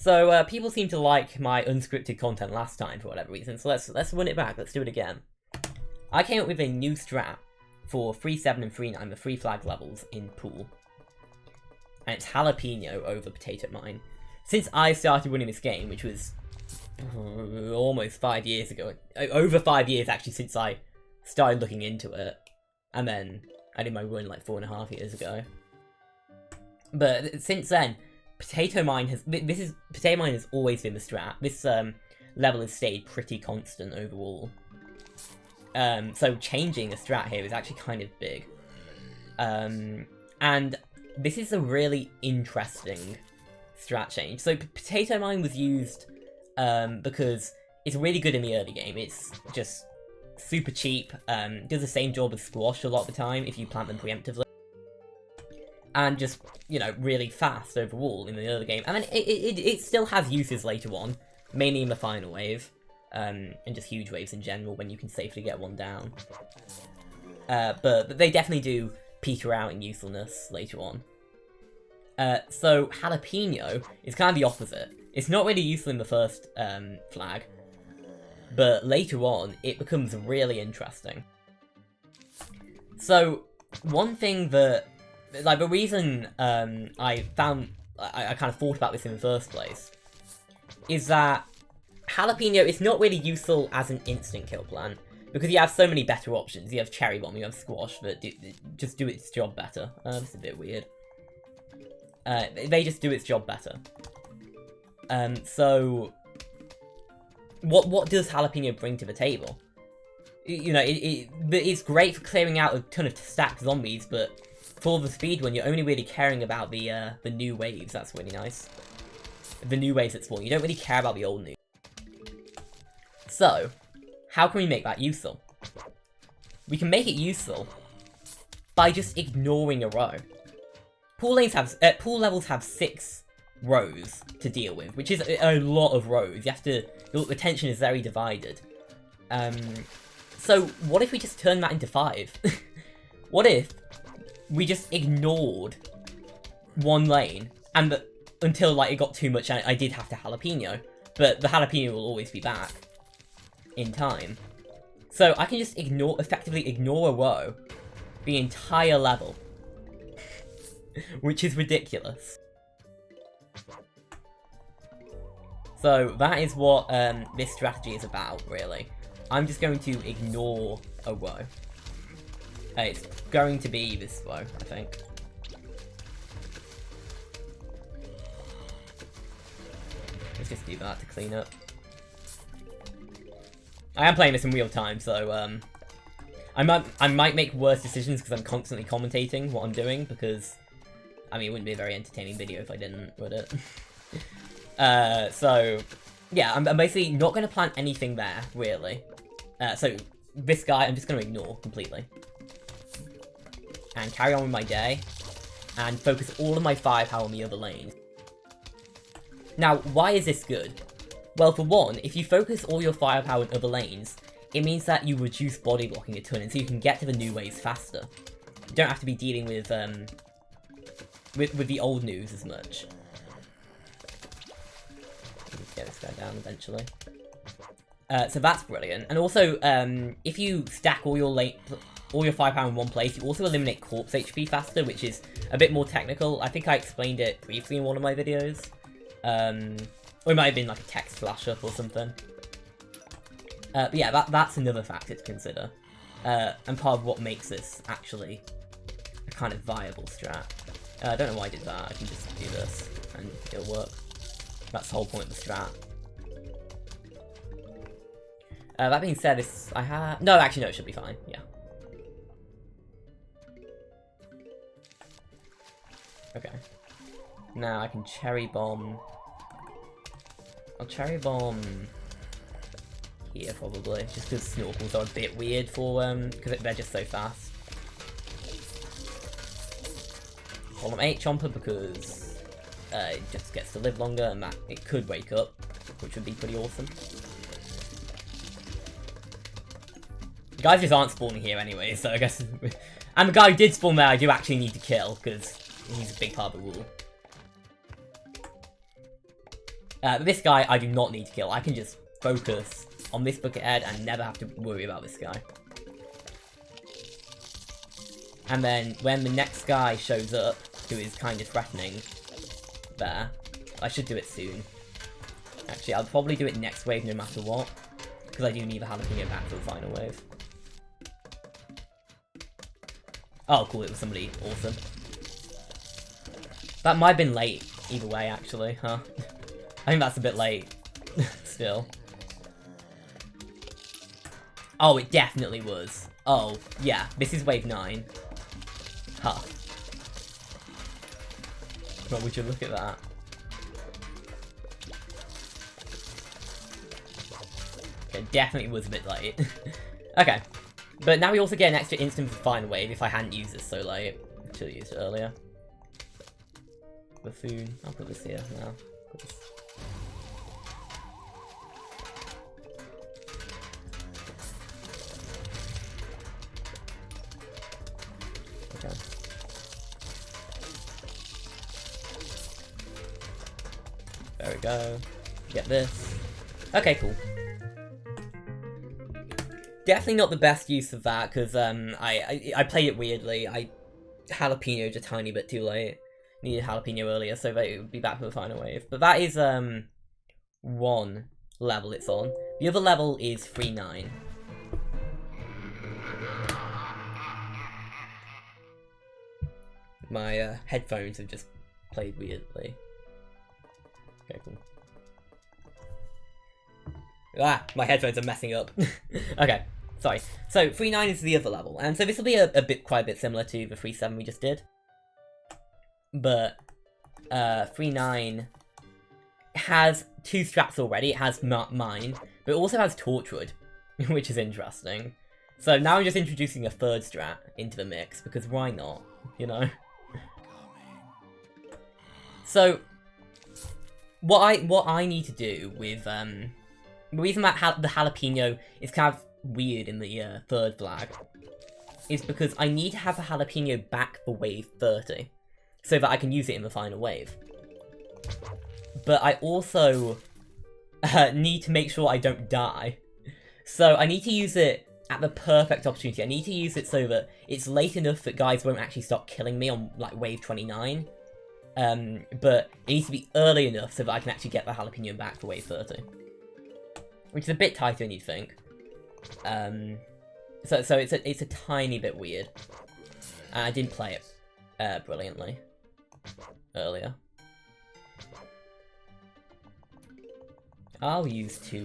So people seem to like my unscripted content last time for whatever reason, so let's run it back, let's do it again. I came up with a new strat for 3-7 and 3-9, the 3 flag levels in pool. And it's jalapeno over potato mine. Since I started running this game, which was almost 5 years ago, over 5 years actually since I started looking into it, and then I did my run like 4.5 years ago. But since then, potato mine has always been the strat. This level has stayed pretty constant overall. So changing a strat here is actually kind of big. And this is a really interesting strat change. So potato mine was used because it's really good in the early game. It's just super cheap, does the same job as squash a lot of the time if you plant them preemptively. And just, you know, really fast overall in the early game. And then it still has uses later on, mainly in the final wave, and just huge waves in general when you can safely get one down. But they definitely do peter out in usefulness later on. So jalapeno is kind of the opposite. It's not really useful in the first flag, but later on it becomes really interesting. So one thing that, like, the reason I kind of thought about this in the first place is that jalapeno is not really useful as an instant kill plan, because you have so many better options. You have cherry bomb, you have squash that just do its job better. This is a bit weird. They just do its job better. So what does jalapeno bring to the table? You know, it's great for clearing out a ton of stacked zombies, but for the speedrun, you're only really caring about the new waves. That's really nice. The new waves that spawn. You don't really care about the old news. So, how can we make that useful? We can make it useful by just ignoring a row. Pool levels have 6 rows to deal with, which is a lot of rows. You have to. The tension is very divided. So what if we just turn that into 5? What if we just ignored one lane and until like it got too much? I did have to jalapeno, but the jalapeno will always be back in time. So I can just effectively ignore a row the entire level, which is ridiculous. So that is what this strategy is about, really. I'm just going to ignore a row. It's going to be this row, I think. Let's just do that to clean up. I am playing this in real time, so I might make worse decisions because I'm constantly commentating what I'm doing, because I mean, it wouldn't be a very entertaining video if I didn't, would it? So yeah, I'm basically not going to plant anything there, really. So this guy, I'm just going to ignore completely. And carry on with my day. And focus all of my firepower on the other lanes. Now, why is this good? Well, for one, if you focus all your firepower in other lanes, it means that you reduce body blocking a ton, and so you can get to the new waves faster. You don't have to be dealing with the old news as much. Get this guy down eventually. So that's brilliant. And also, if you stack all your firepower in one place, you also eliminate corpse HP faster, which is a bit more technical. I think I explained it briefly in one of my videos. Or it might have been like a text flash up or something. But yeah, that's another factor to consider. And part of what makes this actually a kind of viable strat. I don't know why I did that. I can just do this and it'll work. That's the whole point of the strat. That being said, no, actually no, it should be fine, yeah. Okay. Now I can cherry bomb. I'll cherry bomb here probably, just because snorkels are a bit weird for because they're just so fast. Column 8 Chomper because it just gets to live longer and that it could wake up, which would be pretty awesome. The guys just aren't spawning here anyway, so I guess... And the guy who did spawn there I do actually need to kill, because he's a big part of the rule. This guy I do not need to kill. I can just focus on this bucket head and never have to worry about this guy. And then when the next guy shows up, who is kind of threatening, there, I should do it soon. Actually, I'll probably do it next wave no matter what, because I do need the jalapeno back for the final wave. Oh, cool, it was somebody awesome. That might have been late, either way, actually, huh? I think that's a bit late, still. Oh, it definitely was. Oh, yeah, this is wave 9. Huh. Well, would you look at that? Okay, definitely was a bit late. Okay. But now we also get an extra instant for final wave if I hadn't used this so late. I should have used it earlier. Buffoon. I'll put this here now. Put this. Okay. There we go. Get this. Okay, cool. Definitely not the best use of that, because I played it weirdly. I jalapenoed a tiny bit too late. Needed jalapeno earlier, so that it would be back for the final wave. But that is one level it's on. The other level is 3-9. My headphones have just played weirdly. Okay, cool. Ah, my headphones are messing up. Okay, sorry. So 3-9 is the other level, and so this will be quite a bit similar to the 3-7 we just did. But 3-9 has 2 strats already. It has mine, but it also has Torchwood, which is interesting. So now I'm just introducing a third strat into the mix, because why not, you know? So what I need to do with the reason that the jalapeno is kind of weird in the third flag is because I need to have the jalapeno back for wave 30 so that I can use it in the final wave. But I also need to make sure I don't die. So I need to use it at the perfect opportunity. I need to use it so that it's late enough that guys won't actually stop killing me on like wave 29. But it needs to be early enough so that I can actually get the jalapeno back for wave 30. Which is a bit tighter than you'd think. So it's a tiny bit weird. And I didn't play it brilliantly earlier. I'll use two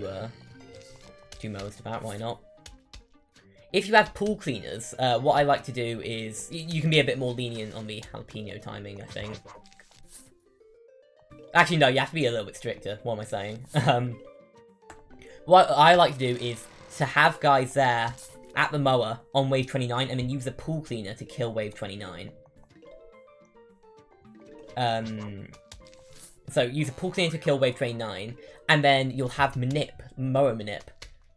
mowers to that, why not? If you have pool cleaners, what I like to do is you can be a bit more lenient on the jalapeno timing, I think. Actually, no, you have to be a little bit stricter. What am I saying? What I like to do is to have guys there at the mower on wave 29 and then use a pool cleaner to kill wave 29. So use a pool cleaner to kill wave 29, and then you'll have mower manip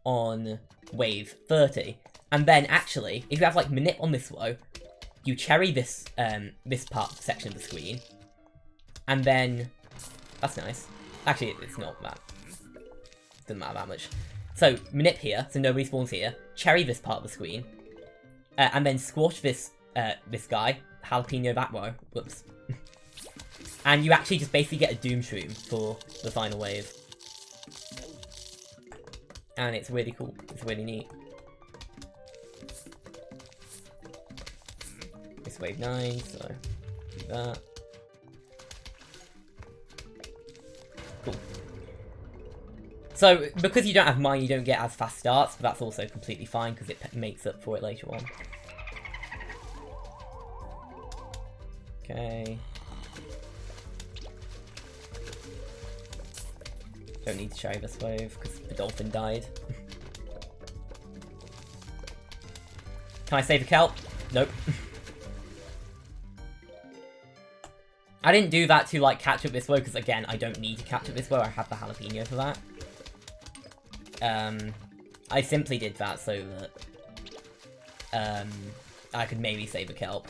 on wave 30. And then actually, if you have like manip on this row, you cherry this section of the screen, and then that's nice. Actually, it's not that. Doesn't matter that much. So manip here, so nobody spawns here. Cherry this part of the screen, and then squash this guy. Jalapeno that row. Whoops. And you actually just basically get a doom shroom for the final wave. And it's really cool. It's really neat. It's wave 9, so do that. Cool. So, because you don't have mine, you don't get as fast starts, but that's also completely fine because it makes up for it later on. Okay. Don't need to cherry this wave because the dolphin died. Can I save a kelp? Nope. I didn't do that to like catch up this way because again, I don't need to catch up this way. I have the jalapeno for that. I simply did that so that I could maybe save a kelp.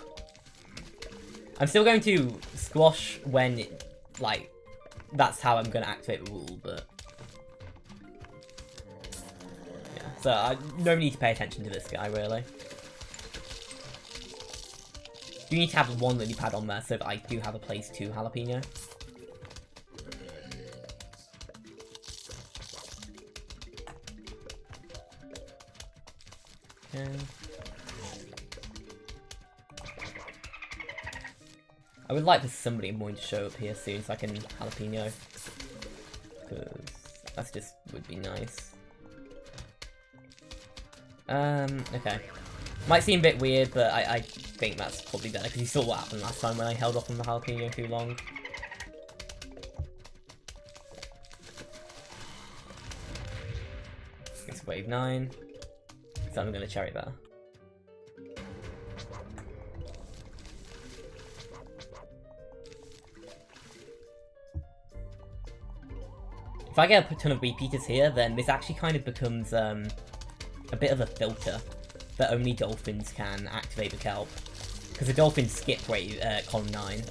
I'm still going to squash when like that's how I'm going to activate the rule, but... yeah, so I no need to pay attention to this guy, really. You need to have one lily pad on there so that I do have a place to jalapeno. Okay. I would like for somebody in morning to show up here soon so I can jalapeno. Because that's just would be nice. Okay. Might seem a bit weird, but I think that's probably better because you saw what happened last time when I held off on the jalapeno too long. It's wave 9. So I'm gonna cherry there. If I get a ton of repeaters here, then this actually kind of becomes a bit of a filter that only dolphins can activate the kelp. Because the dolphins skip wave column 9.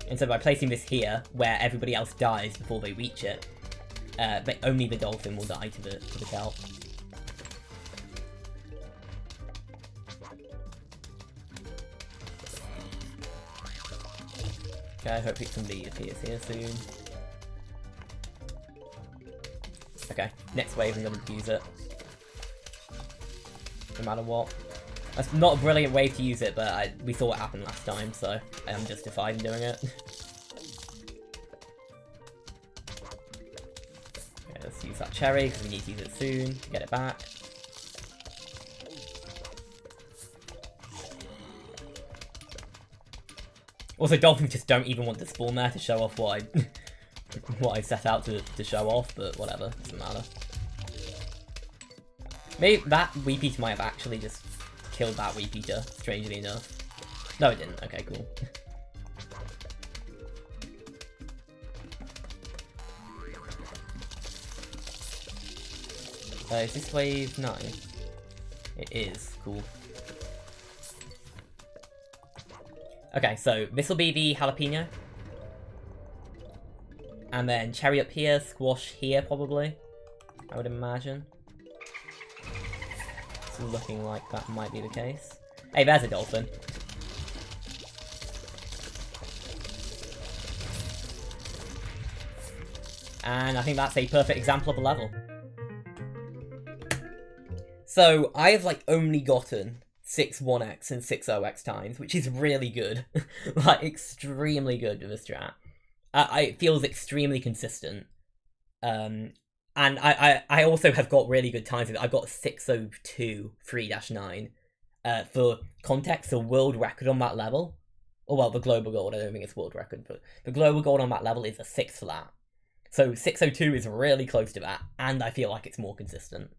And so by placing this here, where everybody else dies before they reach it, but only the dolphin will die to the kelp. Okay, hopefully somebody appears here soon. Okay, next wave I'm going to use it. No matter what. That's not a brilliant wave to use it, but we saw what happened last time, so I am justified in doing it. Okay, let's use that cherry, because we need to use it soon to get it back. Also, dolphins just don't even want to spawn there to show off what I set out to show off, but whatever, doesn't matter. Maybe that repeater might have actually just killed that repeater, strangely enough. No, it didn't. Okay, cool. Is this wave 9? It is. Cool. Okay, so this will be the jalapeno. And then cherry up here, squash here probably, I would imagine. It's looking like that might be the case. Hey, there's a dolphin. And I think that's a perfect example of a level. So, I've like only gotten 6 1x and 6 0x times, which is really good. Like, extremely good with this strat. It feels extremely consistent. And I also have got really good times with it. I've got 602 3-9. For context, the world record on that level, or well, the global gold, I don't think it's world record, but the global gold on that level is a 6 flat. So 602 is really close to that, and I feel like it's more consistent.